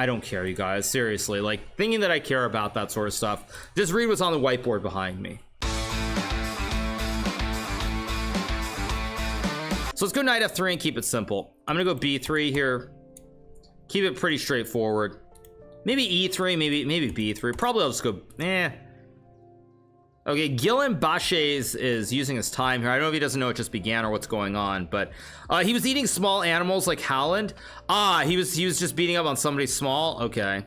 I don't care, you guys, seriously. Like, thinking that I care about that sort of stuff, just read what's on the whiteboard behind me. So let's go knight f3 and keep it simple. I'm gonna go b3 here, keep it pretty straightforward. Maybe e3, maybe b3. Probably I'll just go okay, Gillen Baches is using his time here. I don't know if he doesn't know it just began or what's going on, but he was eating small animals like Howland. He was just beating up on somebody small. Okay,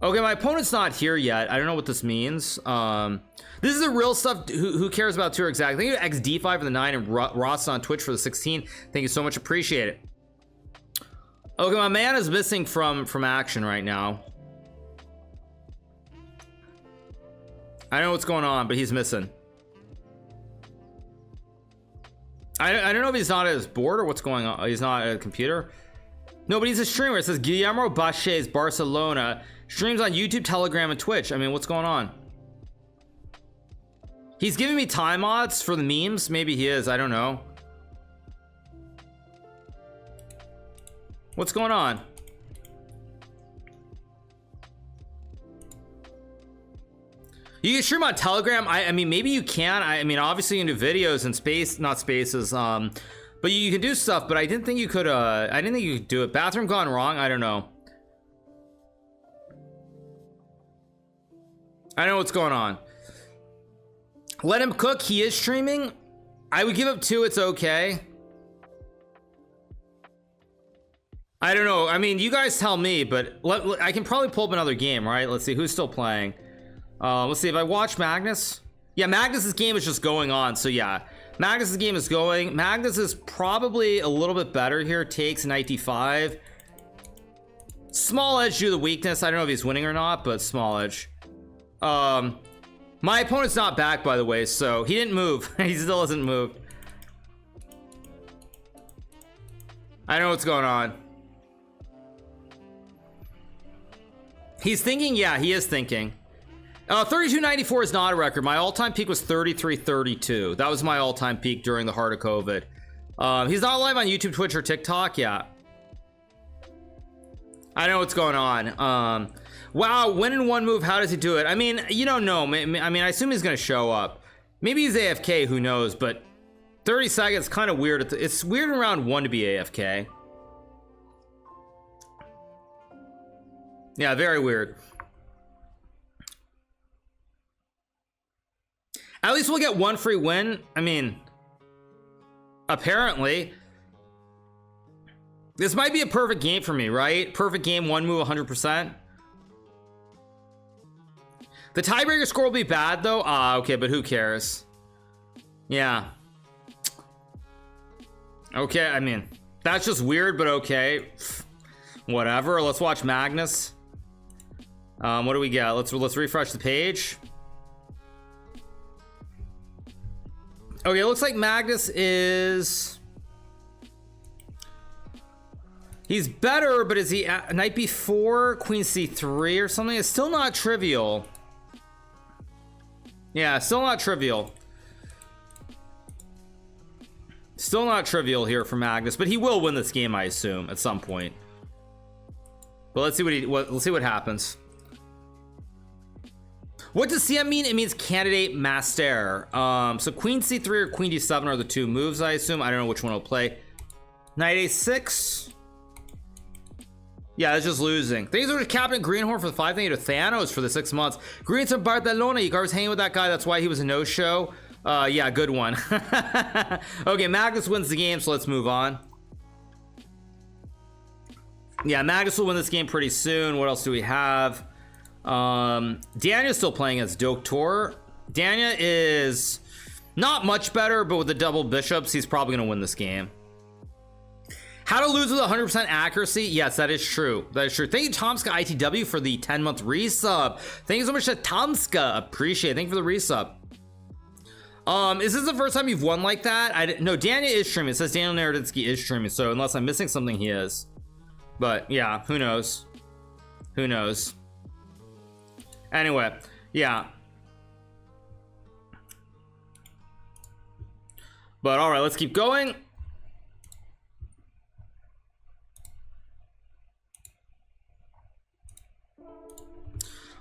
my opponent's not here yet. I don't know what this means. This is the real stuff. Who cares about tour exactly? Thank you to XD5 for the 9 and Ross on Twitch for the 16. Thank you so much, appreciate it. Okay, my man is missing from action right now. I don't know what's going on, but he's missing. I don't know if he's not at his board or what's going on. He's not at a computer. No, but he's a streamer. It says Guillermo Baches Barcelona streams on YouTube, Telegram, and Twitch. I mean, what's going on? He's giving me time odds for the memes. Maybe he is. I don't know. What's going on? You can stream on Telegram. I mean, maybe you can. I mean, obviously you can do videos and not spaces. But you can do stuff. But I didn't think you could. I didn't think you could do it. Bathroom gone wrong. I don't know. I don't know what's going on. Let him cook. He is streaming. I would give up 2. It's okay. I don't know. I mean, you guys tell me, but I can probably pull up another game, right? Let's see who's still playing. Let's see if I watch Magnus. Yeah, Magnus's game is just going on. So yeah, Magnus's game is going. Magnus is probably a little bit better here. Takes knight d5. Small edge due to the weakness. I don't know if he's winning or not, but small edge. My opponent's not back, by the way, so he didn't move. He still hasn't moved. I know what's going on. He's thinking. Yeah, he is thinking. 3294 is not a record. My all-time peak was 3332. That was my all-time peak during the heart of COVID. He's not live on YouTube, Twitch, or TikTok. Yeah, I know what's going on. Wow, win in one move. How does he do it? I mean, you don't know. I mean, I assume he's gonna show up. Maybe he's AFK. Who knows? But 30 seconds, kind of weird. It's weird in round 1 to be AFK. Yeah, very weird. At least we'll get 1 free win. I mean, apparently this might be a perfect game for me, right? Perfect game, 1 move, 100%. The tiebreaker score will be bad though. Okay, but who cares? Yeah, okay. I mean, that's just weird, but okay, whatever. Let's watch Magnus. What do we got? Let's refresh the page. Okay, it looks like Magnus is... He's better, but is he knight b4, queen c3 or something? It's still not trivial. Yeah, still not trivial. Still not trivial here for Magnus, but he will win this game, I assume, at some point. But let's see let's see what happens. What does CM mean? It means candidate master. So queen c3 or queen d7 are the 2 moves, I assume. I don't know which one will play. Knight a6. Yeah, that's just losing. Thanks to Captain Greenhorn for the 5. Thank you to Thanos for the 6 months. Green's from Barcelona. Hikaru's hanging with that guy. That's why he was a no-show. Yeah, good one. Okay, Magnus wins the game, so let's move on. Yeah, Magnus will win this game pretty soon. What else do we have? Daniel's still playing as Doktor. Daniel is not much better, but with the double bishops, he's probably gonna win this game. How to lose with 100% accuracy? Yes, that is true. That is true. Thank you, Tomska ITW, for the 10-month resub. Thank you so much to Tomska. Appreciate it. Thank you for the resub. Is this the first time you've won like that? No, Daniel is streaming. It says Daniel Naroditsky is streaming, so unless I'm missing something, he is. But yeah, who knows? Who knows? Anyway, yeah. But all right, let's keep going.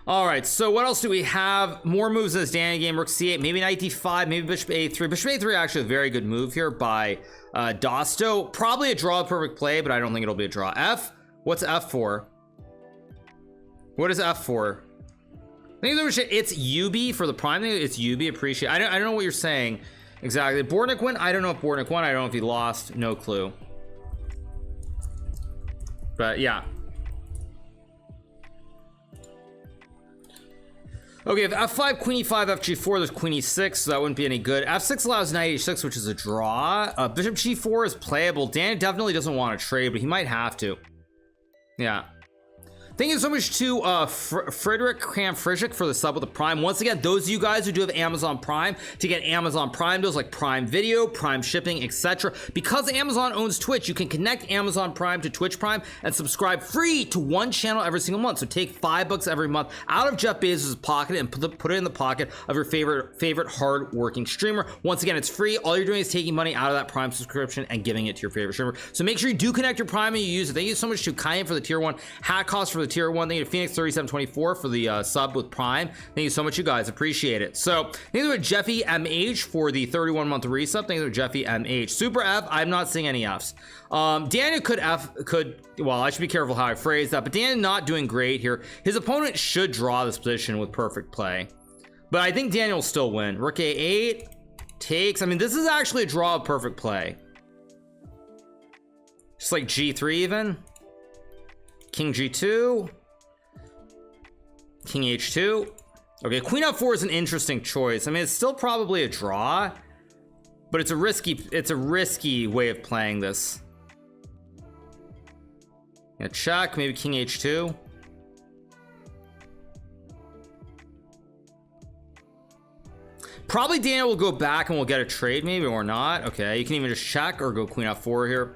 All right, so what else do we have? More moves in this Daniel game. Rook c8, maybe knight d5, maybe bishop a3. Bishop a3 actually a very good move here by Dosto. Probably a draw, perfect play, but I don't think it'll be a draw. F? What's F for? What is F for? I think it's UB for the prime. I think it's UB. Appreciate. I don't know what you're saying exactly. Bortnick win? I don't know if Bortnick won. I don't know if he lost. No clue. But yeah. Okay, if f5, queen e5, fg4, there's queen e6, so that wouldn't be any good. f6 allows knight h6, which is a draw. Bishop g4 is playable. Dan definitely doesn't want to trade, but he might have to. Yeah. Thank you so much to Frederick Kram-Frischik for the sub with the Prime. Once again, those of you guys who do have Amazon Prime, to get Amazon Prime deals like Prime Video, Prime Shipping, etc. Because Amazon owns Twitch, you can connect Amazon Prime to Twitch Prime and subscribe free to one channel every single month. So take $5 every month out of Jeff Bezos' pocket and put it in the pocket of your favorite hard-working streamer. Once again, it's free. All you're doing is taking money out of that Prime subscription and giving it to your favorite streamer. So make sure you do connect your Prime and you use it. Thank you so much to Kyan for the tier 1, Hat Cost for the tier 1. Thank you to Phoenix 3724 for the sub with Prime. Thank you so much, you guys. Appreciate it. So thank you to Jeffy MH for the 31-month resub. Thank you to Jeffy MH. Super F. I'm not seeing any Fs. Daniel well, I should be careful how I phrase that, but Daniel not doing great here. His opponent should draw this position with perfect play, but I think Daniel will still win. Rook A8 takes. I mean, this is actually a draw of perfect play. Just like G3 even. King G2. King H2. Okay, Queen F4 is an interesting choice. I mean, it's still probably a draw, but it's a risky way of playing this. Yeah, check, maybe King H2. Probably Daniel will go back and we'll get a trade maybe, or not. Okay, you can even just check or go Queen F4 here.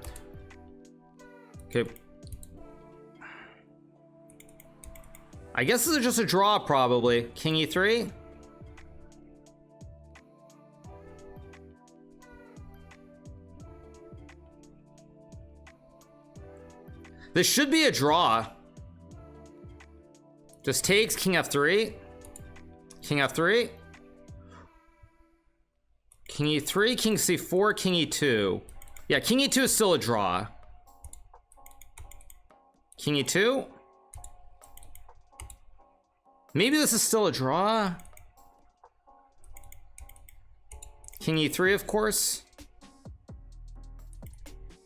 Okay. I guess this is just a draw, probably. King E3. This should be a draw. Just takes King F3. King F3. King E3, King C4, King E2. Yeah, King E2 is still a draw. King E2. Maybe this is still a draw. King E3, of course.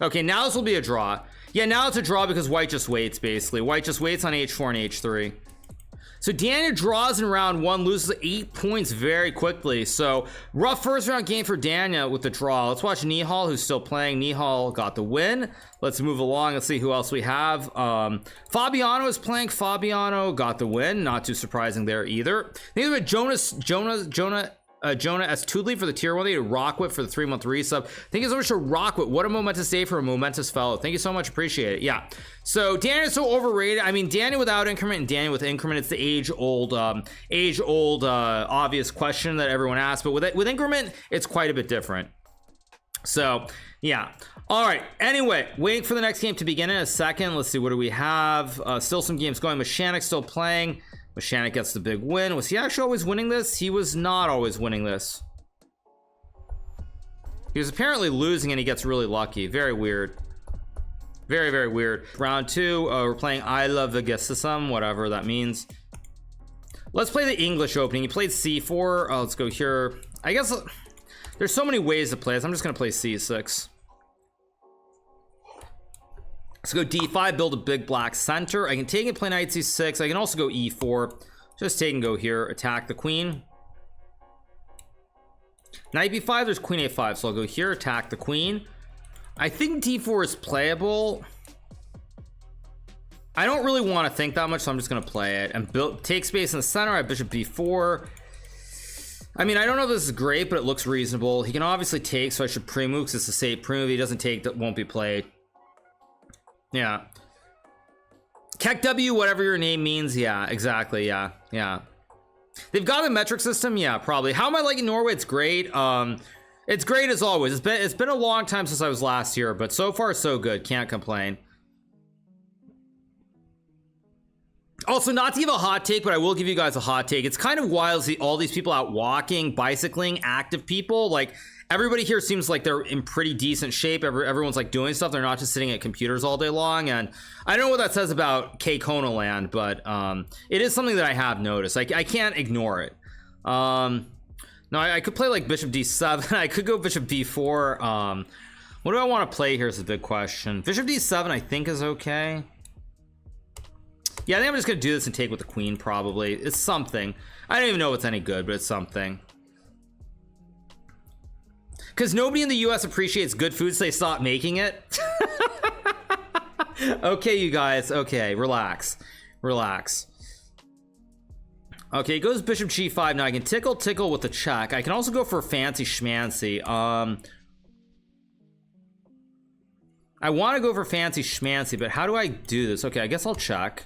Okay, now this will be a draw. Yeah, now it's a draw because white just waits, basically. White just waits on H4 and H3. So Daniel draws in round 1, loses 8 points very quickly. So rough first round game for Daniel with the draw. Let's watch Nihal, who's still playing. Nihal got the win. Let's move along. Let's see who else we have. Fabiano is playing. Fabiano got the win. Not too surprising there either. Neither with Jonah S. Toodley for the tier 1. They had Rockwit for the 3-month resub. Thank you so much to Rockwit. What a momentous day for a momentous fellow. Thank you so much. Appreciate it. Yeah. So Daniel is so overrated. I mean, Daniel without increment and Daniel with increment. It's the age-old obvious question that everyone asks. But with increment, it's quite a bit different. So yeah. All right. Anyway, waiting for the next game to begin in a second. Let's see. What do we have? Still some games going. Mashanik still playing. Mashanik gets the big win. Was he actually always winning this? He was not always winning this. He was apparently losing and he gets really lucky. Very weird. Very, very weird. Round 2, we're playing I Love the Gesisum, whatever that means. Let's play the English opening. He played C4. Let's go here. I guess there's so many ways to play this. I'm just going to play C6. Let's go D5, build a big black center. I can take and play knight C6. I can also go E4. Just take and go here, attack the queen. Knight B5, there's queen A5, so I'll go here, attack the queen. I think D4 is playable. I don't really want to think that much, so I'm just going to play it. And take space in the center. I have bishop B4. I mean, I don't know if this is great, but it looks reasonable. He can obviously take, so I should pre-move because it's a safe pre-move. If he doesn't take, that won't be played. Yeah. Keck W, whatever your name means. Yeah, exactly. Yeah, yeah. They've got a metric system. Yeah, probably. How am I liking Norway? It's great. It's great as always. It's been a long time since I was last here, but so far so good. Can't complain. Also, not to give a hot take, but I will give you guys a hot take. It's kind of wild to see all these people out walking, bicycling, active people. Like, everybody here seems like they're in pretty decent shape. Everyone's like doing stuff. They're not just sitting at computers all day long. And I don't know what that says about K-Kona land, but it is something that I have noticed. I can't ignore it. No, I could play like Bishop D7. I could go Bishop D4. What do I want to play here is a big question. Bishop D7 I think is okay. Yeah, I think I'm just gonna do this and take with the queen probably. It's something. I don't even know if it's any good, but it's something. Because nobody in the US appreciates good food, so they stop making it. Okay, you guys. Okay, relax. Relax. Okay, it goes Bishop G5. Now I can tickle with the check. I can also go for fancy schmancy. I want to go for fancy schmancy, but how do I do this? Okay, I guess I'll check.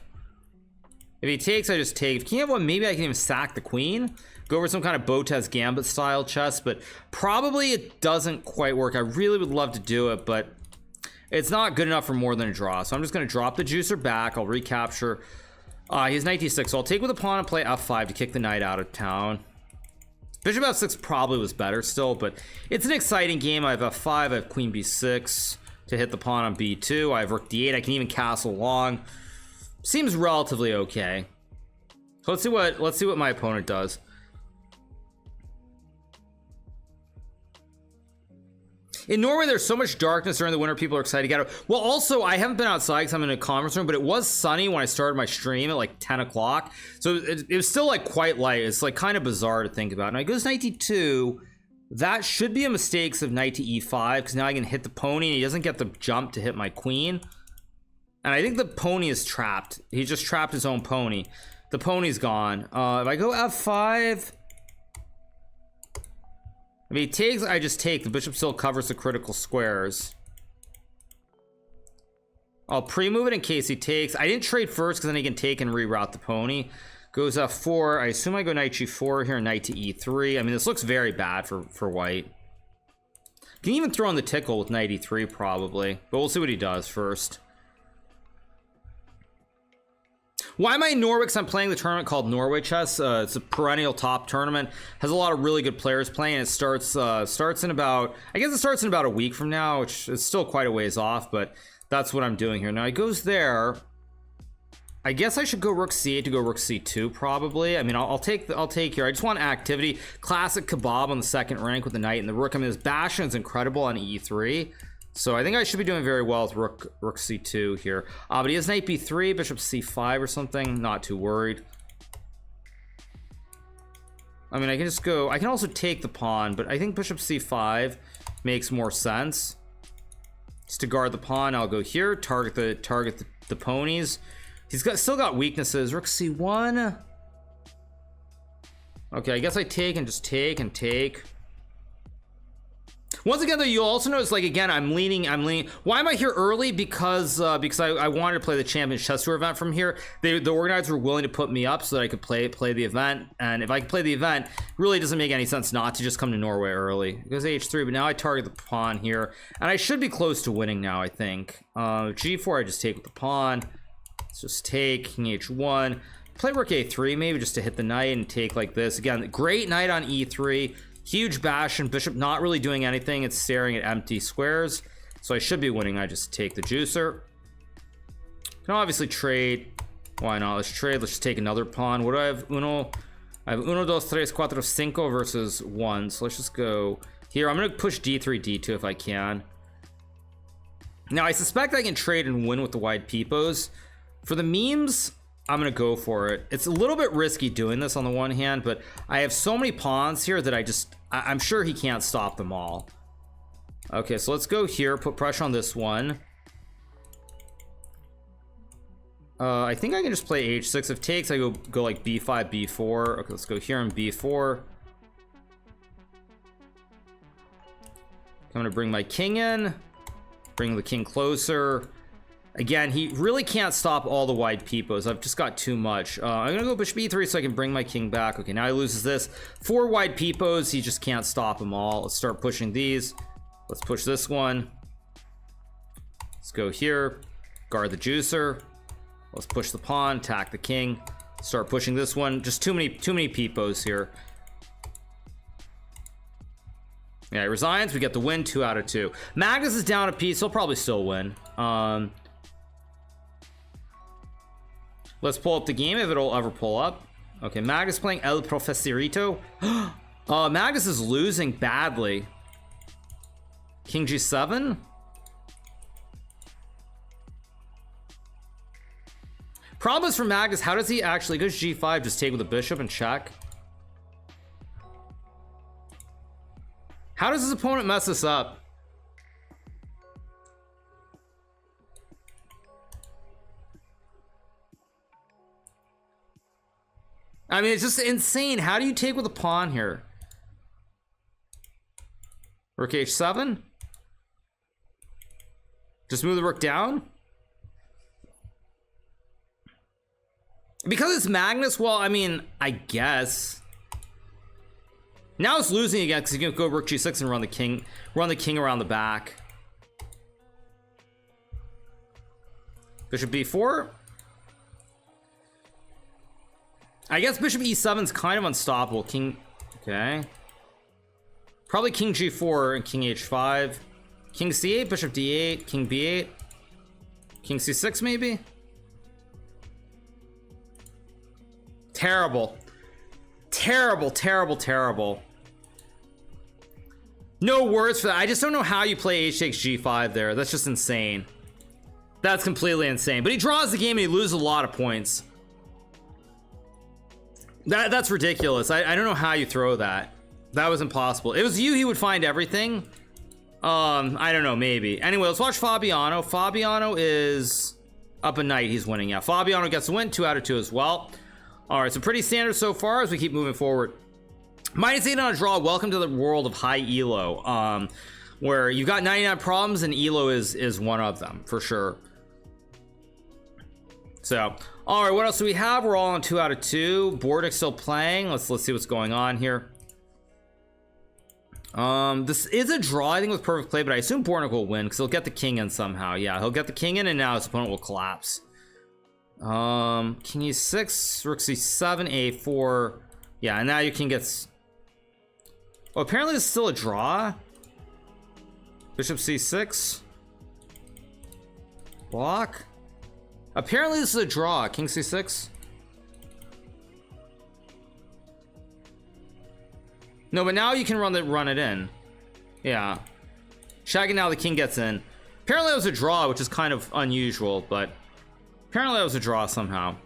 If he takes, I just take. If he have one, maybe I can even sack the queen. Go over some kind of Botez Gambit style chess, but probably it doesn't quite work. I really would love to do it, but it's not good enough for more than a draw. So I'm just going to drop the juicer back. I'll recapture. He's knight d6, so I'll take with a pawn and play f5 to kick the knight out of town. Bishop f6 probably was better still, but it's an exciting game. I have f5, I have queen b6 to hit the pawn on b2. I have rook d8. I can even castle long. Seems relatively okay. So let's see what my opponent does. In Norway, there's so much darkness during the winter. People are excited to get out. Well, also, I haven't been outside because I'm in a conference room, but it was sunny when I started my stream at like 10 o'clock. So it was still like quite light. It's like kind of bizarre to think about. Now he goes knight d2. That should be a mistake of knight to e5 because now I can hit the pony and he doesn't get the jump to hit my queen. And I think the pony is trapped. He just trapped his own pony. The pony's gone. If I go f5... If he takes, I just take. The bishop still covers the critical squares. I'll pre-move it in case he takes. I didn't trade first because then he can take and reroute the pony. Goes f4. I assume I go knight g4 here, knight to e3. I mean, this looks very bad for white. Can even throw in the tickle with knight e3 probably, but we'll see what he does first. Why am I in Norway? Because I'm playing the tournament called Norway Chess. It's a perennial top tournament. Has a lot of really good players playing. It starts in about, I guess it starts in about a week from now, which is still quite a ways off, but that's what I'm doing here. Now he goes there. I guess I should go rook c8 to go rook c2 probably. I mean, I'll take here. I just want activity. Classic kebab on the second rank with the knight and the rook. I mean, his bastion is incredible on e3. So I think I should be doing very well with rook c2 here. But he has knight b3, bishop c5 or something. Not too worried. I mean, I can just go. I can also take the pawn, but I think bishop c5 makes more sense. Just to guard the pawn, I'll go here. Target the ponies. He's still got weaknesses. Rook c1. Okay, I guess I take and just take and take. Once again, though, you'll also notice, like, again, I'm leaning. Why am I here early? Because I wanted to play the Champions Chess Tour event from here. The organizers were willing to put me up so that I could play the event. And if I could play the event, it really doesn't make any sense not to just come to Norway early. It goes h3, but now I target the pawn here. And I should be close to winning now, I think. g4, I just take with the pawn. Let's just take, king h1. Play rook a3, maybe just to hit the knight and take like this. Again, great knight on e3. Huge bastion, bishop not really doing anything. It's staring at empty squares. So I should be winning. I just take the juicer. Can obviously trade. Why not? Let's trade. Let's just take another pawn. What do I have? I have 1, 2, 3, 4, 5 versus 1. So let's just go here. I'm going to push d3, d2 if I can. Now, I suspect I can trade and win with the wide peepos. For the memes, I'm gonna go for it. It's a little bit risky doing this on the one hand, but I have so many pawns here that I'm sure he can't stop them all. Okay, so let's go here, put pressure on this one. I think I can just play h6. If takes, I go like b5, b4. Okay, let's go here on b4. I'm gonna bring my king in, bring the king closer. Again, he really can't stop all the wide peepos. I've just got too much. I'm gonna go bishop e3 so I can bring my king back. Okay, now he loses this. 4 wide peepos, he just can't stop them all. Let's start pushing these. Let's push this one. Let's go here, guard the juicer. Let's push the pawn, attack the king, start pushing this one. Just too many peepos here. Yeah, he resigns. We get the win, 2 out of 2. Magnus is down a piece. He'll probably still win. Let's pull up the game if it'll ever pull up. Okay, Magnus playing El Profesorito. Magnus is losing badly. King G7. Problem is for Magnus, how does he actually goes G5, just take with the bishop and check? How does his opponent mess this up? I mean, it's just insane. How do you take with a pawn here? Rook H7? Just move the rook down? Because it's Magnus, well, I mean, I guess. Now it's losing again because you can go rook G6 and run the king around the back. Bishop B4. I guess bishop E7 is kind of unstoppable. King, okay. Probably king G4 and king H5. King C8, bishop D8, king B8. King C6 maybe? Terrible. Terrible, terrible, terrible. No words for that. I just don't know how you play H takes G5 there. That's just insane. That's completely insane. But he draws the game and he loses a lot of points. That's ridiculous. I don't know how you throw that. That was impossible. If it was you, he would find everything. I don't know, maybe. Anyway, let's watch Fabiano. Fabiano is up a knight. He's winning. Yeah, Fabiano gets the win, 2 out of 2 as well. All right, so pretty standard so far as we keep moving forward. -8 on a draw. Welcome to the world of high elo, where you've got 99 problems and elo is one of them for sure. So, all right, what else do we have? We're all on 2 out of 2. Bordik's still playing. Let's see what's going on here. This is a draw, I think, with perfect play, but I assume Bornik will win because he'll get the king in somehow. Yeah, he'll get the king in, and now his opponent will collapse. King E6, Rook C7, A4. Yeah, and now your king gets. Oh, apparently it's still a draw. Bishop C6. Block. Apparently this is a draw. King C6. No, but now you can run it in. Yeah. Shag, and now the king gets in. Apparently it was a draw, which is kind of unusual, but apparently it was a draw somehow.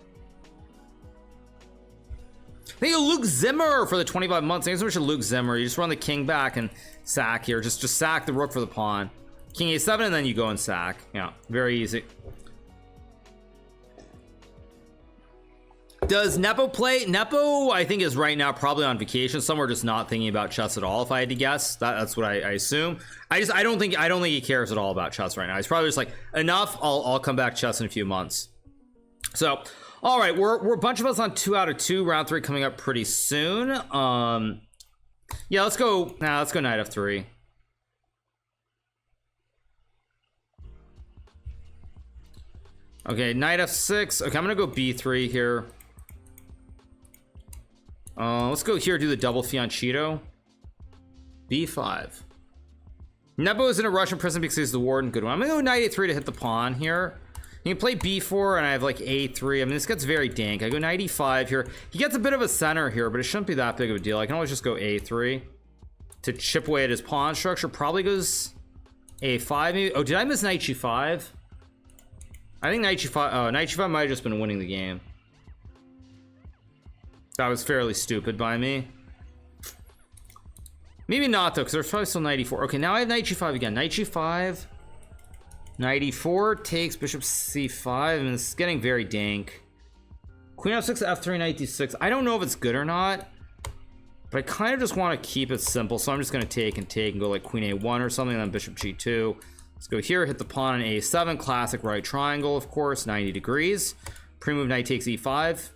Thank you, Luke Zimmer, for the 25 months. Thanks so much to Luke Zimmer. You just run the king back and sack here. Just sack the rook for the pawn. King A7, and then you go and sack. Yeah, very easy. Does Nepo play? Nepo, I think, is right now probably on vacation somewhere, just not thinking about chess at all. If I had to guess, that's what I assume. I don't think he cares at all about chess right now. He's probably just like, enough. I'll come back chess in a few months. So, all right, we're a bunch of us on 2 out of 2. Round 3 coming up pretty soon. Yeah, let's go. Nah, let's go knight F3. Okay, knight F6. Okay, I'm gonna go B3 here. Let's go here, do the double fianchetto. B5. Nepo is in a Russian prison because he's the warden. Good one. I'm gonna go knight A3 to hit the pawn here. You can play B4 and I have like A3. I mean, this gets very dank. I go knight E5 here. He gets a bit of a center here, but it shouldn't be that big of a deal. I can always just go A3 to chip away at his pawn structure. Probably goes A5 maybe. Oh, did I miss knight G5? I think knight G5, oh, knight G5 might have just been winning the game. That was fairly stupid by me. Maybe not though, because there's probably still knight E4. Okay, now I have knight G5 again. Knight G5. Knight E4 takes bishop C5. I mean, this is getting very dank. Queen F6, F3, knight D6. I don't know if it's good or not, but I kind of just want to keep it simple. So I'm just going to take and go like Queen A1 or something, and then bishop G2. Let's go here, hit the pawn on A7. Classic right triangle, of course, 90 degrees. Pre-move knight takes E5.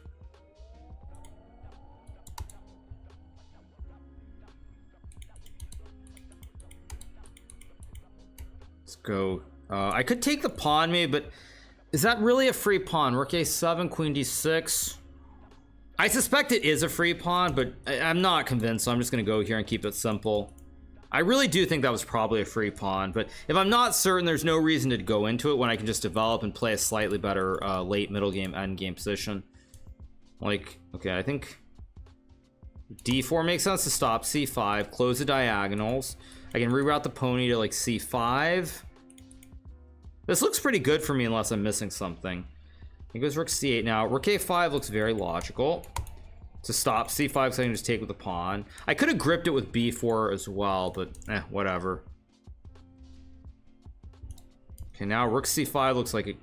Let's go. I could take the pawn maybe, but Is that really a free pawn? Rook a7, queen d6. I suspect it is a free pawn, but I'm not convinced, so I'm just going to go here and keep it simple. I really do think that was probably a free pawn, but if I'm not certain, there's no reason to go into it when I can just develop and play a slightly better late middle game, end game position. Like, okay, I think d4 makes sense to stop c5, close the diagonals. I can reroute the pony to like c5. This looks pretty good for me unless I'm missing something. He goes rook c8 now. Rook a5 looks very logical to stop c5, so I can just take with the pawn. I could have gripped it with b4 as well, but whatever. Okay, now rook c5 looks like it.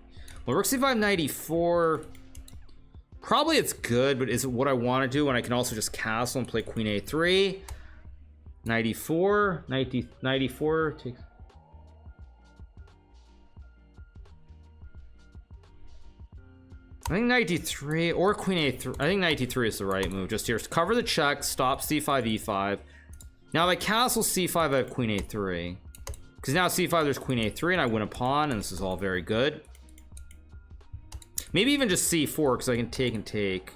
Well, rook c5 knight e4. Probably it's good, but is it what I want to do when I can also just castle and play queen a3? Knight e4, knight e4 takes. I think knight d3 or queen a3. I think knight d3 is the right move. Just here, cover the check, stop c5 e5. Now if I castle c5, I have queen a3. Because now c5 there's queen a3 and I win a pawn, and this is all very good. Maybe even just c4 because I can take and take.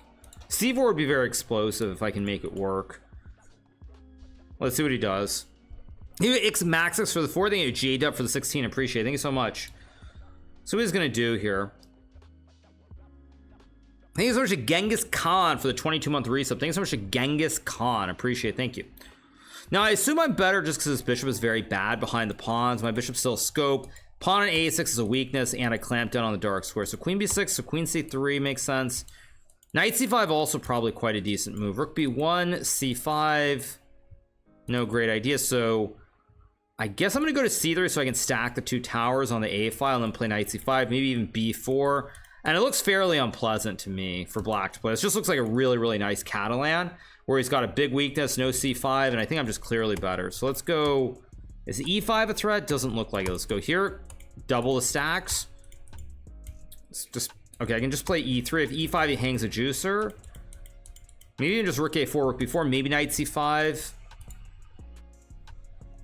c4 would be very explosive if I can make it work. Let's see what he does. He x maxes for the 4. Thank you, J Dub, for the 16. Appreciate it. Thank you so much. So what he's gonna do here. Thank you so much to Genghis Khan for the 22-month resub. Thank you so much to Genghis Khan. Appreciate it. Thank you. Now, I assume I'm better just because this bishop is very bad behind the pawns. My bishop's still scope. Pawn on a6 is a weakness, and I clamped down on the dark square. So queen b6, so queen c3 makes sense. Knight c5 also probably quite a decent move. Rook b1, c5. No great idea. So I guess I'm going to go to c3 so I can stack the 2 towers on the a file and then play knight c5, maybe even b4. And it looks fairly unpleasant to me for black to play. This just looks like a really, really nice Catalan where he's got a big weakness, no c5, and I think I'm just clearly better. So let's go. Is e5 a threat? Doesn't look like it. Let's go here. Double the stacks. It's just okay. I can just play e3. If e5, he hangs a juicer. Maybe even just rook a4, rook b4. Maybe knight c5.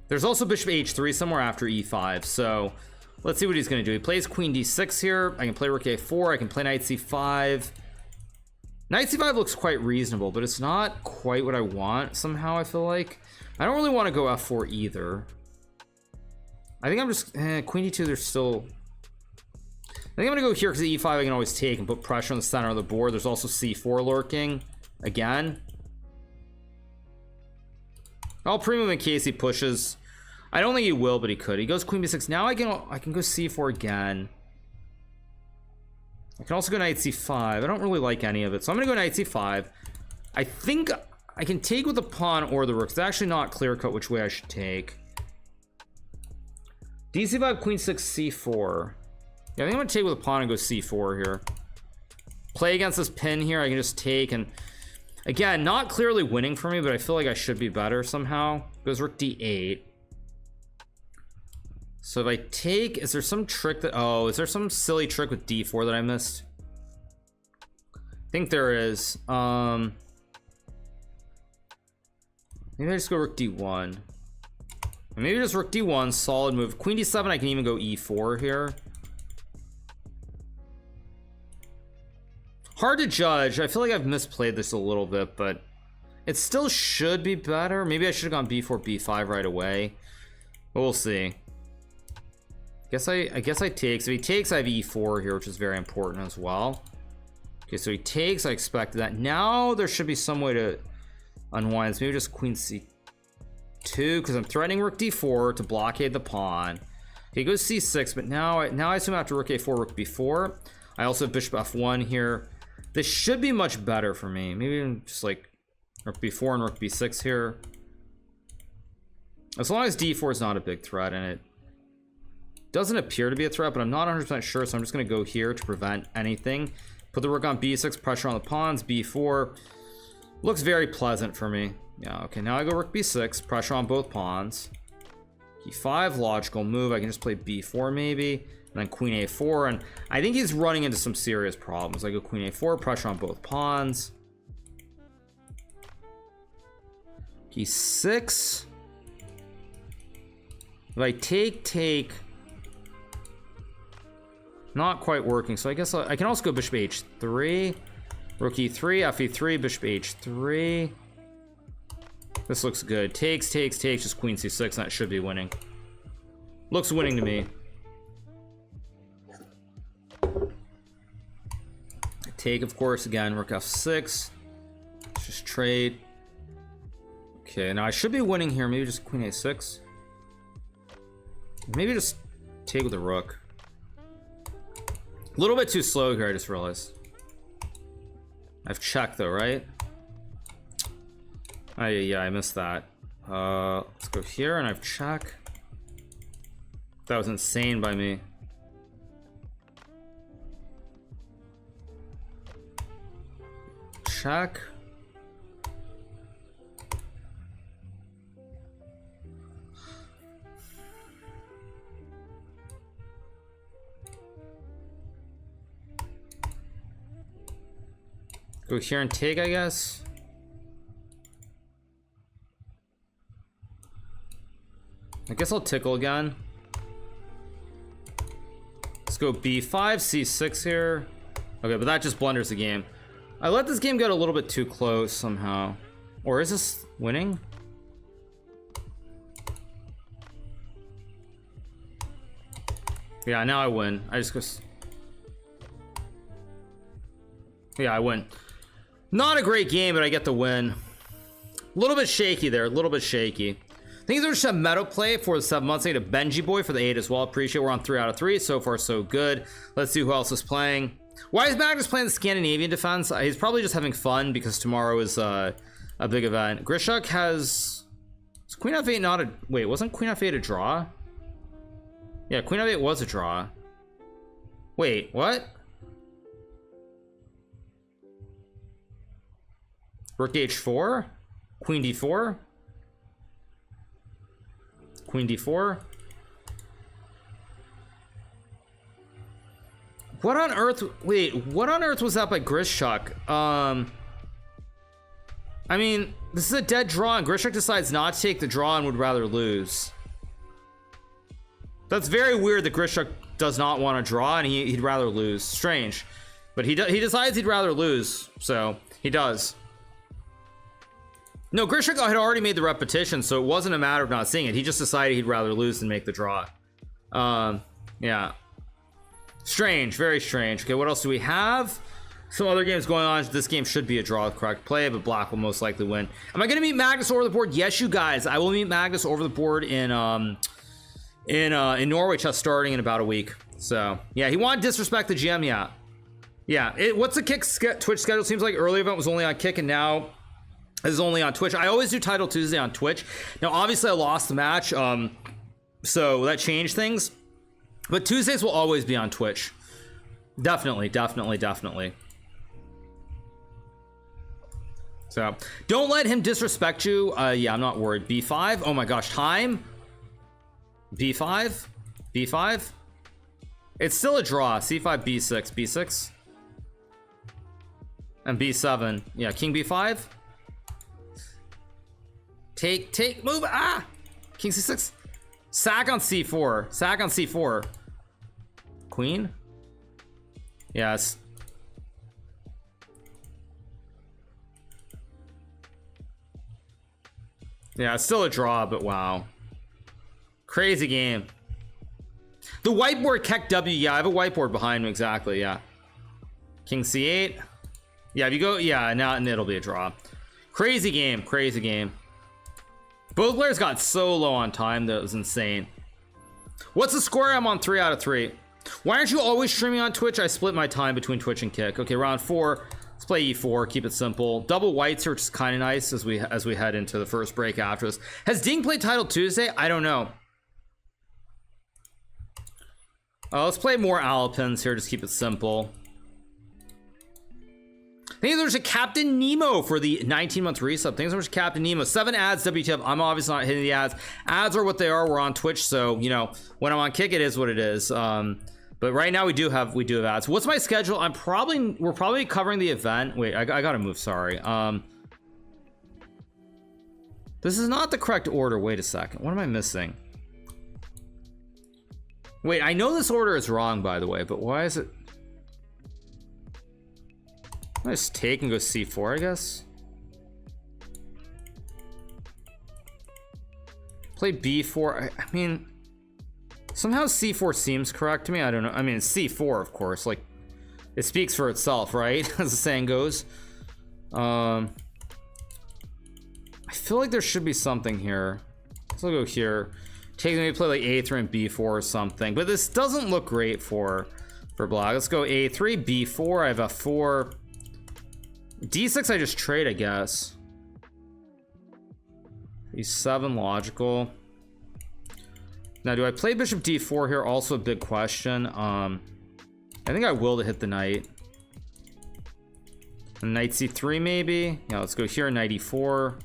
There's also bishop h3 somewhere after e5. So let's see what he's going to do. He plays queen d6 here. I can play rook a4. I can play knight c5. Knight c5 looks quite reasonable, but it's not quite what I want somehow, I feel like. I don't really want to go f4 either. I think I'm just... queen d2, there's still... I think I'm going to go here because e5 I can always take and put pressure on the center of the board. There's also c4 lurking. Again. I'll pre-move in case he pushes. I don't think he will, but he could. He goes queen b6. Now I can go c4 again. I can also go knight c5. I don't really like any of it, so I'm gonna go knight c5. I think I can take with the pawn or the rook. It's actually not clear cut which way I should take. d5, queen 6, c4. Yeah, I think I'm gonna take with the pawn and go c4 here. Play against this pin here. I can just take, and again, not clearly winning for me, but I feel like I should be better somehow. Goes rook d8. So if I take, is there some trick that, oh, is there some silly trick with d4 that I missed? I think there is. Maybe I just go rook d1. Maybe just rook d1, solid move. Queen d7, I can even go e4 here. Hard to judge. I feel like I've misplayed this a little bit, but it still should be better. Maybe I should have gone b4, b5 right away. But we'll see. I guess I take. So if he takes, I have e4 here, which is very important as well. Okay, so he takes. I expected that. Now there should be some way to unwind this. Maybe just queen c2 because I'm threatening rook d4 to blockade the pawn. Okay, he goes c6, but now I assume after rook a4, rook b4. I also have bishop f1 here. This should be much better for me. Maybe even just like rook b4 and rook b6 here. As long as d4 is not a big threat, and it doesn't appear to be a threat, but I'm not 100% sure, so I'm just going to go here to prevent anything. Put the rook on b6, pressure on the pawns, b4. Looks very pleasant for me. Yeah, okay, now I go rook b6, pressure on both pawns. e5, logical move. I can just play b4 maybe, and then queen a4, and I think he's running into some serious problems. I go queen a4, pressure on both pawns. e6. If I take... Not quite working, so I guess I can also go bishop h3, rook e3, fe3, bishop h3. This looks good. Takes, just queen c6, and that should be winning. Looks winning to me. Take, of course, again, rook f6. Let's just trade. Okay, now I should be winning here. Maybe just queen a6. Maybe just take with the rook. A little bit too slow here, I just realized. I've checked though, right? Oh yeah, I missed that. Let's go here and I've checked. That was insane by me. Check. Go here and take, I guess. I guess I'll tickle again. Let's go b5, c6 here. Okay, but that just blunders the game. I let this game get a little bit too close somehow. Or is this winning? Yeah, now I win. I just go... Yeah, I win. Not a great game, but I get the win. A little bit shaky there, a little bit shaky. Things are just a meta play for the 7 months. I get a Benji Boy for the 8 as well. Appreciate it. We're on 3 out of 3. So far, so good. Let's see who else is playing. Why is Magnus playing the Scandinavian defense? He's probably just having fun because tomorrow is a big event. Grishuk has... Is Queen f8 not a... Wait, wasn't Queen f8 a draw? Yeah, Queen f8 was a draw. Wait, what? Rook h4, Queen d4, Queen d4. What on earth? Wait, what on earth was that by Grishuk? I mean, this is a dead draw, and Grishuk decides not to take the draw and would rather lose. That's very weird that Grishuk does not want to draw and he'd rather lose. Strange, but he decides he'd rather lose, so he does. No, Grishuk had already made the repetition, so it wasn't a matter of not seeing it. He just decided he'd rather lose than make the draw. Yeah. Strange, very strange. Okay, what else do we have? Some other games going on. This game should be a draw with correct play, but Black will most likely win. Am I going to meet Magnus over the board? Yes, you guys. I will meet Magnus over the board in Norway chess starting in about a week. So, yeah, he wanted to disrespect the GM, yeah. Yeah, what's the Kick Twitch schedule? Seems like early event was only on Kick, and now... This is only on Twitch. I always do Title Tuesday on Twitch. Now, obviously, I lost the match, so that changed things. But Tuesdays will always be on Twitch. Definitely. So, don't let him disrespect you. Yeah, I'm not worried. B5. Oh my gosh, time. B5. B5. It's still a draw. C5, B6, B6. And B7. Yeah, King B5. Take, move, King c6, sack on c4, Queen, yes, yeah, it's still a draw, but wow, crazy game. The whiteboard Keck W, yeah, I have a whiteboard behind me, exactly, yeah. King c8, yeah, if you go, yeah, now it'll be a draw. Crazy game. Both players got so low on time that it was insane. What's the score? I'm on 3 out of 3. Why aren't you always streaming on Twitch? I split my time between Twitch and Kick. Okay, round 4. Let's play e4. Keep it simple. Double whites here, which is kind of nice as we head into the first break after this. Has Ding played Title Tuesday? I don't know. Let's play more Alpins here. Just keep it simple. I think there's a Captain Nemo for the 19-month resub. Thanks so much, Captain Nemo. 7 ads, WTF. I'm obviously not hitting the ads. Ads are what they are. We're on Twitch, so you know when I'm on Kick, it is what it is. But right now we do have ads. What's my schedule? We're probably covering the event. Wait, I gotta move. Sorry. This is not the correct order. Wait a second. What am I missing? Wait, I know this order is wrong, by the way, but why is it? I just take and go c4, I guess. Play b4. I mean, somehow c4 seems correct to me. I don't know. I mean, it's c4, of course. Like, it speaks for itself, right? As the saying goes. I feel like there should be something here. So I'll go here. Take maybe play like a3 and b4 or something. But this doesn't look great for black. Let's go a3, b4. I have f4. d6 I just trade, I guess. e7 logical. Now, do I play bishop d4 here? Also a big question. I think I will to hit the knight. And knight c3 maybe. Yeah, let's go here, knight e4.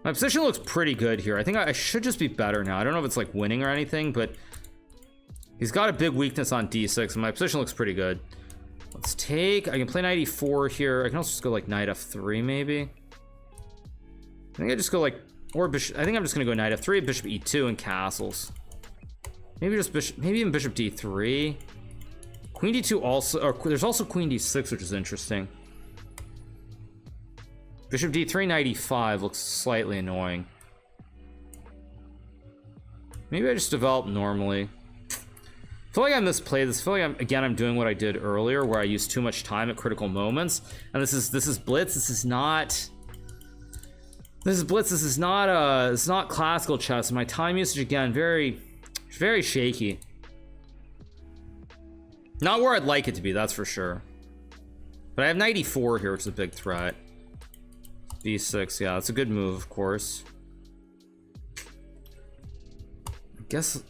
My position looks pretty good here. I think I should just be better now. I don't know if it's like winning or anything, but he's got a big weakness on d6, and my position looks pretty good. Let's take. I can play knight e4 here. I can also just go like knight f3 maybe. I think I just go like, or bishop. I think I'm just gonna go knight f3, bishop e2, and castles. Maybe just bishop. Maybe even bishop d3. Queen d2 also. Or there's also queen d6, which is interesting. Bishop d3, knight e5 looks slightly annoying. Maybe I just develop normally. I feel like I misplayed this. I feel like I'm doing what I did earlier, where I used too much time at critical moments. And this is blitz. This is not blitz. This is not classical chess. My time usage again, very shaky. Not where I'd like it to be, that's for sure. But I have knight e4 here, which is a big threat. b6, yeah, that's a good move, of course. I guess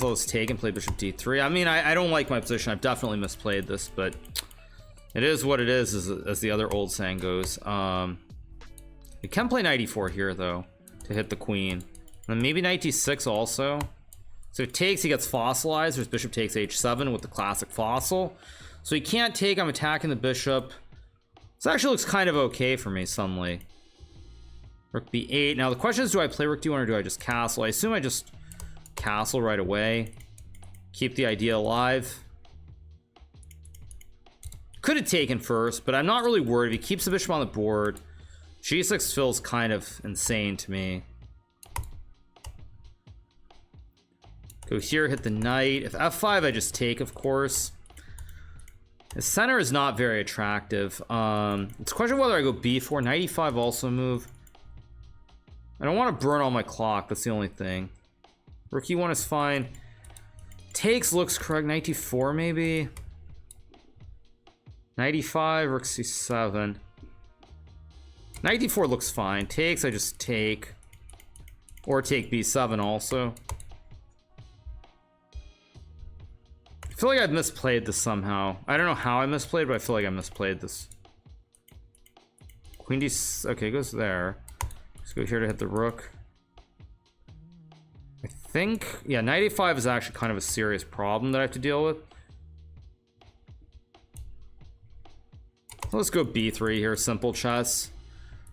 I'll just take and play bishop d3. I mean, I don't like my position. I've definitely misplayed this, but it is what it is, as the other old saying goes. You can play knight e4 here, though, to hit the queen. And maybe knight d6 also. So if it takes, he gets fossilized. There's bishop takes h7 with the classic fossil. So he can't take. I'm attacking the bishop. This actually looks kind of okay for me suddenly. Rook b8. Now the question is, do I play rook d1 or do I just castle? I assume I just castle right away. Keep the idea alive. Could have taken first, but I'm not really worried. If he keeps the bishop on the board, g6 feels kind of insane to me. Go here, hit the knight. If f5, I just take, of course. The center is not very attractive. It's a question of whether I go b4. Knight e5 also move. I don't want to burn all my clock. That's the only thing. Rook e1 is fine. Takes looks correct. Knight d4 maybe. Knight e5, rook c7. Knight d4 looks fine. Takes, I just take. Or take b7 also. I feel like I've misplayed this somehow. I don't know how I misplayed, but I feel like I misplayed this. Queen d... Okay, it goes there. Let's go here to hit the rook. I think... Yeah, knight a5 is actually kind of a serious problem that I have to deal with. Let's go b3 here, simple chess.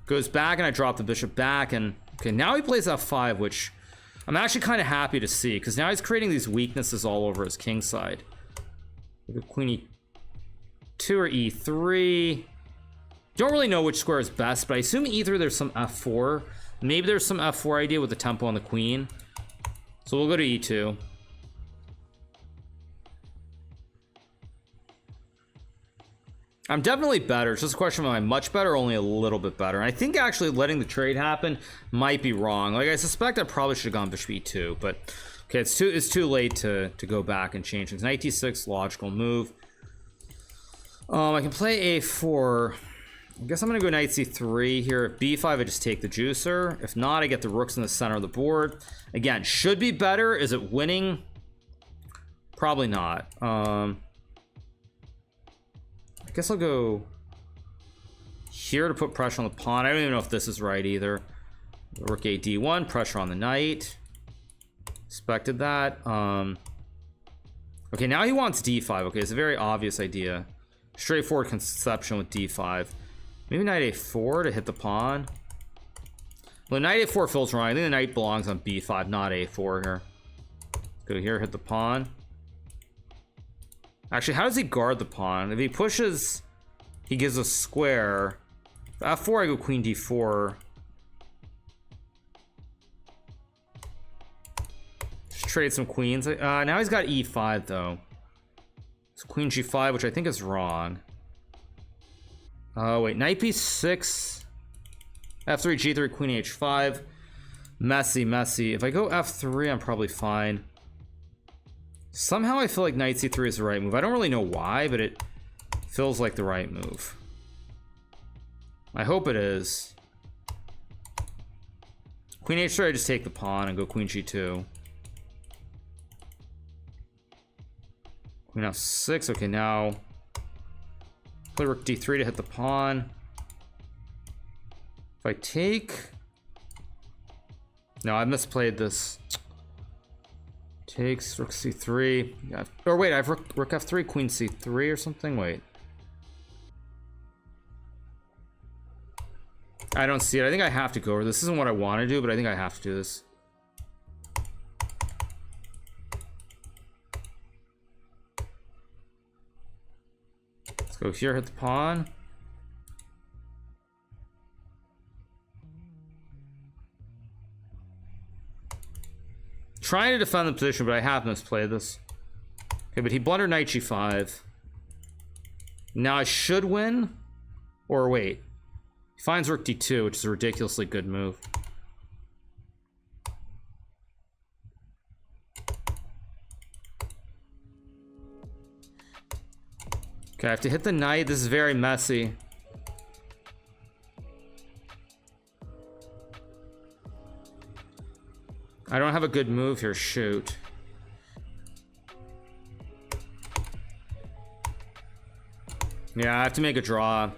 Goes back and I drop the bishop back, and... Okay, now he plays f5, which... I'm actually kind of happy to see, because now he's creating these weaknesses all over his king side. Queen e2 or e3. Don't really know which square is best, but I assume either there's some f4. Maybe there's some f4 idea with the tempo on the queen. So we'll go to e2. I'm definitely better. It's just a question of am I much better or only a little bit better. And I think actually letting the trade happen might be wrong. Like, I suspect I probably should have gone bishop e2, but okay, it's too late to go back and change things. Knight d6, logical move. I can play a4. I guess I'm gonna go knight c3 here. If b5, I just take the juicer. If not, I get the rooks in the center of the board. Again, should be better. Is it winning? Probably not. I guess I'll go here to put pressure on the pawn. I don't even know if this is right either. Rook a d1, pressure on the knight. Expected that. Okay, now he wants d5. Okay, it's a very obvious idea. Straightforward conception with d5. Maybe knight a4 to hit the pawn. Well, knight a4 feels wrong. I think the knight belongs on b5, not a4 here. Go here, hit the pawn. Actually, how does he guard the pawn? If he pushes, he gives a square. F4, I go queen d4. Just trade some queens. Now he's got e5 though. So queen g5, which I think is wrong. Oh wait, knight b6, f3, g3, queen h5. Messy, messy. If I go f3, I'm probably fine. Somehow I feel like knight c3 is the right move. I don't really know why, but it feels like the right move. I hope it is. Queen h3, I just take the pawn and go queen g2. Queen f6. Okay, now play rook d3 to hit the pawn. If I take... No, I misplayed this. Takes rook c3. Yeah. Or wait, I have rook f3, queen c3 or something. Wait. I don't see it. I think I have to go over this. This isn't what I want to do, but I think I have to do this. Let's go here, hit the pawn. Trying to defend the position, but I have misplayed this. Okay, but he blundered knight g5. Now I should win. Or wait. He finds rook d2, which is a ridiculously good move. Okay, I have to hit the knight. This is very messy. I don't have a good move here. Shoot. Yeah, I have to make a draw.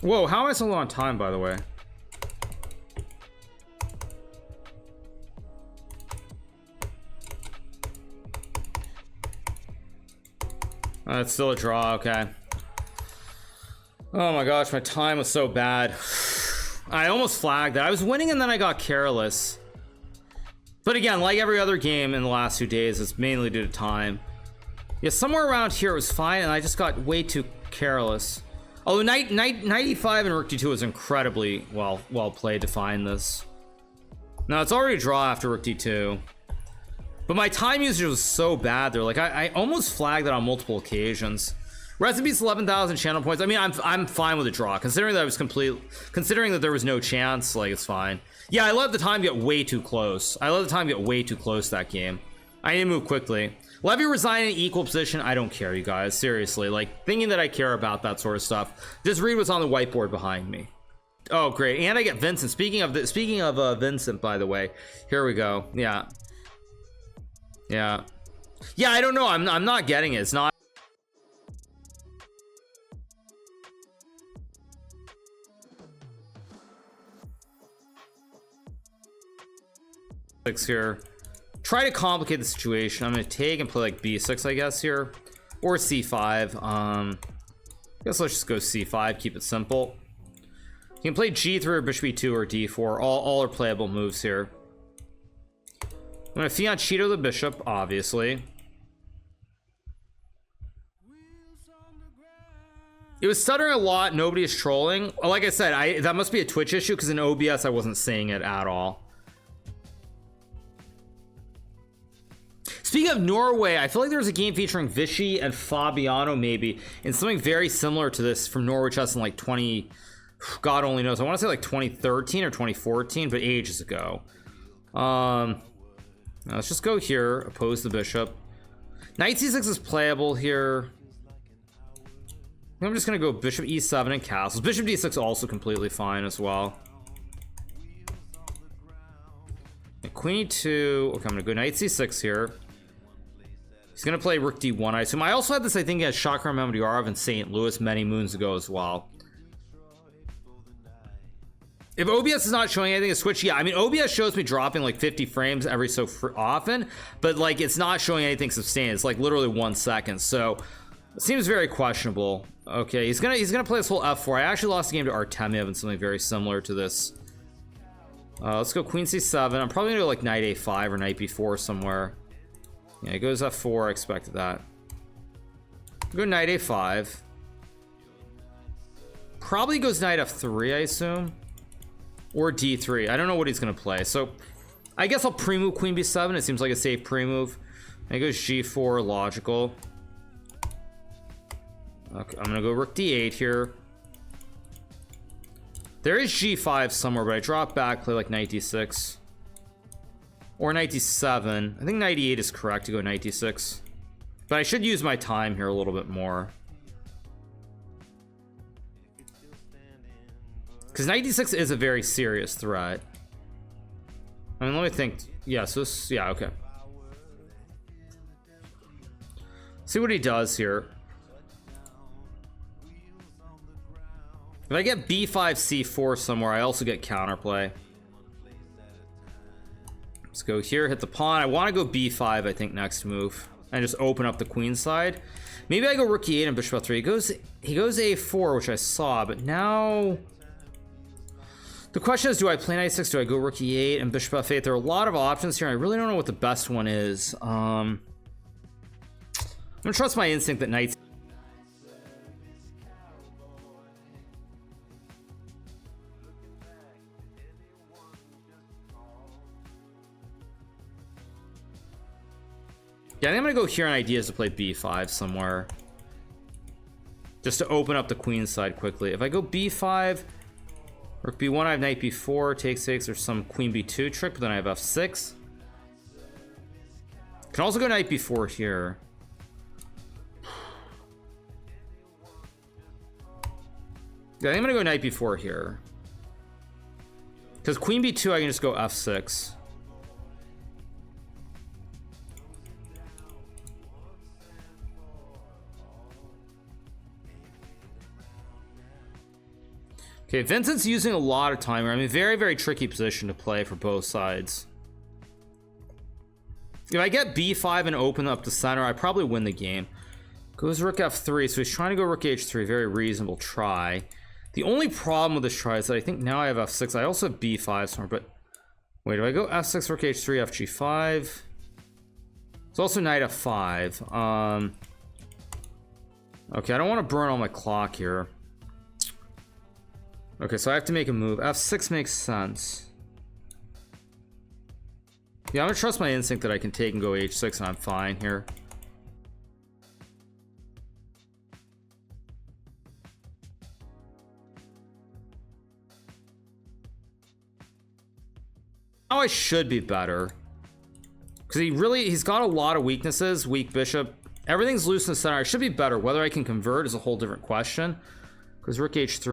Whoa, how am I so low on time, by the way? It's still a draw. Okay. Oh my gosh, my time was so bad. I almost flagged that. I was winning and then I got careless. But again, like every other game in the last 2 days, it's mainly due to time. Yeah, somewhere around here it was fine, and I just got way too careless. Although knight e5 and rook d2 was incredibly well played to find this. Now it's already a draw after rook d2. But my time usage was so bad there. Like I almost flagged it on multiple occasions. Recipes 11,000 channel points. I mean, I'm fine with a draw, considering that I was considering that there was no chance. Like, it's fine. Yeah, I let the time get way too close. I let the time get way too close that game. I need to move quickly. Levy resign in equal position. I don't care, you guys. Seriously, like thinking that I care about that sort of stuff. Just read what's on the whiteboard behind me. Oh, great. And I get Vincent. Speaking of Vincent, by the way, here we go. Yeah. Yeah, I don't know. I'm not getting it. It's not. Here. Try to complicate the situation. I'm gonna take and play like b6, I guess here, or c5. I guess let's just go c5. Keep it simple. You can play g3 or bishop e2 or d4. All are playable moves here. I'm gonna fianchetto the bishop, obviously. It was stuttering a lot. Nobody is trolling. Like I said, that must be a Twitch issue, because in OBS I wasn't seeing it at all. Speaking of Norway, I feel like there was a game featuring Vichy and Fabiano, maybe, and something very similar to this from Norway Chess in like 20, God only knows. I want to say like 2013 or 2014, but ages ago. Now let's just go here, oppose the bishop. Knight c6 is playable here. I'm just gonna go bishop e7 and castles. Bishop d6 also completely fine as well. And queen e2. Okay, I'm gonna go knight c6 here. He's gonna play rook d1, I assume. I also had this, I think, as Shakhar Mamedyarov in St. Louis many moons ago as well. If OBS is not showing anything to switch, yeah, I mean, OBS shows me dropping like 50 frames every so often, but like it's not showing anything sustained. It's like literally 1 second, so it seems very questionable. Okay, he's gonna play this whole F4. I actually lost the game to Artemiev and something very similar to this. Let's go Queen C7. I'm probably gonna go like Knight A5 or Knight B4 somewhere. Yeah, it goes F4. I expected that. Go Knight A5. Probably goes Knight F3, I assume. Or D3. I don't know what he's gonna play. So I guess I'll pre-move Queen B7. It seems like a safe pre-move. And it goes G4, logical. Okay, I'm gonna go Rook D8 here. There is G5 somewhere, but I drop back, play like Knight D6. Or Knight D7. I think Knight E8 is correct to go Knight D6. But I should use my time here a little bit more. Because Knight D6 is a very serious threat. I mean, let me think. Yeah, so this, yeah, okay. See what he does here. If I get B5, C4 somewhere, I also get counterplay. Let's go here, hit the pawn. I want to go B5, I think, next move. And just open up the queen side. Maybe I go Rook E8 and Bishop F3. He goes A4, which I saw, but now... The question is, do I play Knight 6? Do I go Rook E8 and Bishop F8? There are a lot of options here. I really don't know what the best one is. I'm gonna trust my instinct that Knight. Yeah, I think I'm gonna go here on ideas to play B5 somewhere. Just to open up the queen side quickly. If I go B5, Rook B1, I have Knight B4, takes 6, there's some Queen B2 trick, but then I have F6. Can also go Knight B4 here. Yeah, I think I'm gonna go Knight B4 here. Because Queen B2, I can just go F6. Okay, Vincent's using a lot of time here. I mean, very, very tricky position to play for both sides. If I get B5 and open up the center, I probably win the game. Goes Rook F3, so he's trying to go Rook H3. Very reasonable try. The only problem with this try is that I think now I have F6. I also have B5 somewhere, but... Wait, do I go F6, Rook H3, FG5? It's also Knight F5. Okay, I don't want to burn all my clock here. Okay, so I have to make a move. F6 makes sense. Yeah, I'm gonna trust my instinct that I can take and go H6 and I'm fine here. Now I should be better. Because he's got a lot of weaknesses. Weak bishop. Everything's loose in the center. I should be better. Whether I can convert is a whole different question. Because Rook H3.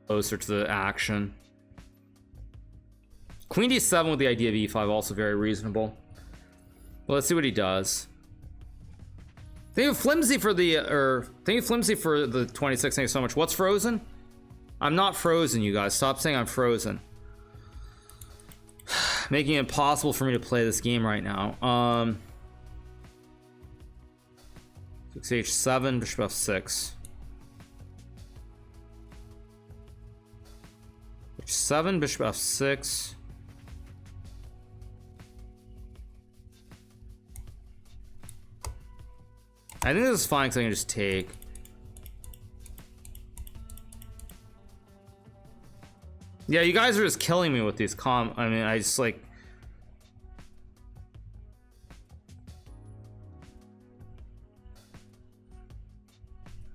Closer to the action. Queen D7 with the idea of E5 also very reasonable. Well, let's see what he does. Thank you Flimsy for the thank you Flimsy for the 26. Thank you so much. What's frozen? I'm not frozen, you guys. Stop saying I'm frozen. Making it impossible for me to play this game right now. 6H7, Bishop F6. H7, Bishop F6. I think this is fine because I can just take. Yeah, you guys are just killing me with these I mean, I just like.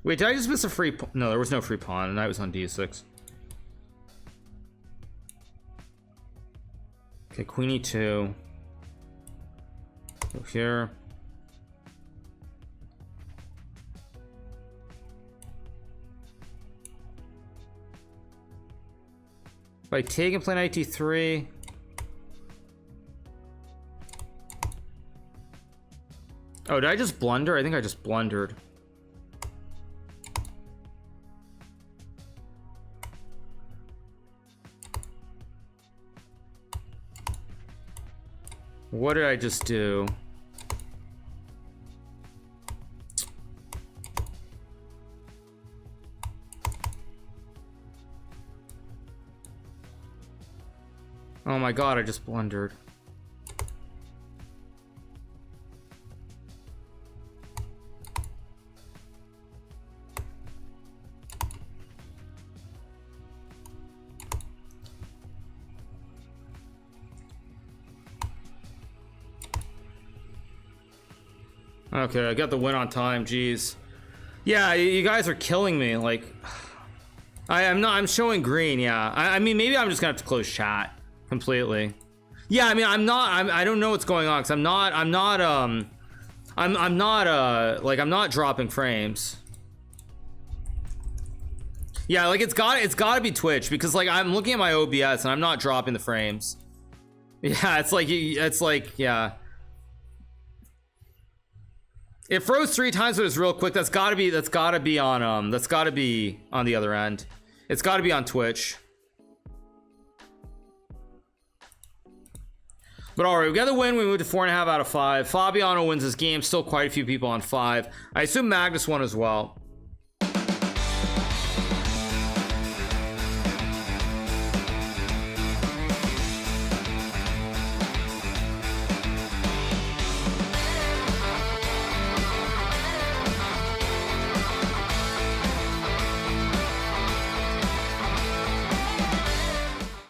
Wait, did I just miss a free pawn? No, there was no free pawn, and I was on D6. Okay, Queen E2. Go here. If I take and play Knight D3. Oh, did I just blunder? I think I just blundered. What did I just do? Oh my god, I just blundered. Okay, I got the win on time. Jeez. Yeah, you guys are killing me. Like, I'm showing green. Yeah, I mean, maybe I'm just gonna have to close chat completely. Yeah, I mean, I don't know what's going on because I'm not dropping frames. Yeah, like it's gotta be Twitch because like I'm looking at my OBS and I'm not dropping the frames. Yeah, it's like yeah. It froze 3 times, but it's real quick. That's gotta be on the other end. It's gotta be on Twitch. But all right, we got the win. We moved to 4.5 out of 5. Fabiano wins this game. Still quite a few people on 5. I assume Magnus won as well.